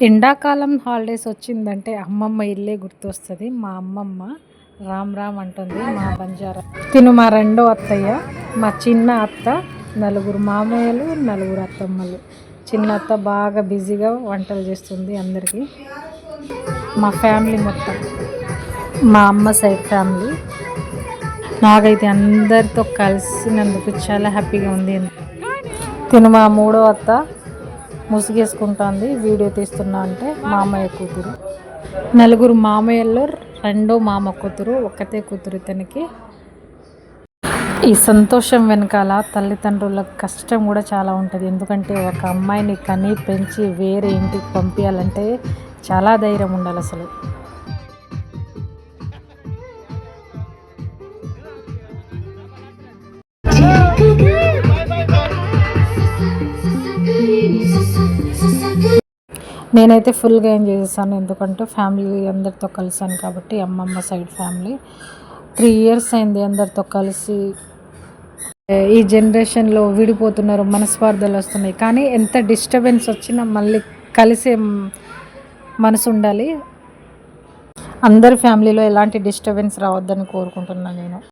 ఎండాకాలం హాలిడేస్ వచ్చిందంటే అమ్మమ్మ ఇల్లే గుర్తొస్తుంది. మా అమ్మమ్మ రామ్ రామ్ అంటుంది మా బంజారా. తిను మా రెండో అత్తయ్య, మా చిన్న అత్త, నలుగురు మామయ్యలు, నలుగురు అత్తమ్మలు. చిన్న అత్త బాగా బిజీగా వంటలు చేస్తుంది అందరికీ. మా ఫ్యామిలీ మొత్తం, మా అమ్మ సైడ్ ఫ్యామిలీ. నాకైతే అందరితో కలిసినందుకు చాలా హ్యాపీగా ఉంది. తిను మా మూడో అత్త ముసుగేసుకుంటుంది వీడియో తీస్తున్నా అంటే. మామయ్య కూతురు, నలుగురు మామయ్యల్లో రెండో మామ కూతురు, ఒక్కతే కూతురు ఇతనికి. ఈ సంతోషం వెనకాల తల్లిదండ్రుల కష్టం కూడా చాలా ఉంటుంది. ఎందుకంటే ఒక అమ్మాయిని కని పెంచి వేరే ఇంటికి పంపించాలంటే చాలా ధైర్యం ఉండాలి అసలు. నేనైతే ఫుల్గా ఎంజాయ్ చేశాను. ఎందుకంటే ఫ్యామిలీ అందరితో కలిసాను కాబట్టి. అమ్మమ్మ సైడ్ ఫ్యామిలీ 3 years అయింది అందరితో కలిసి. ఈ జనరేషన్లో విడిపోతున్నారు, మనస్పార్థాలు వస్తున్నాయి. కానీ ఎంత డిస్టర్బెన్స్ వచ్చినా మళ్ళీ కలిసే మనసు ఉండాలి. అందరి ఫ్యామిలీలో ఎలాంటి డిస్టర్బెన్స్ రావద్దని కోరుకుంటున్నాను నేను.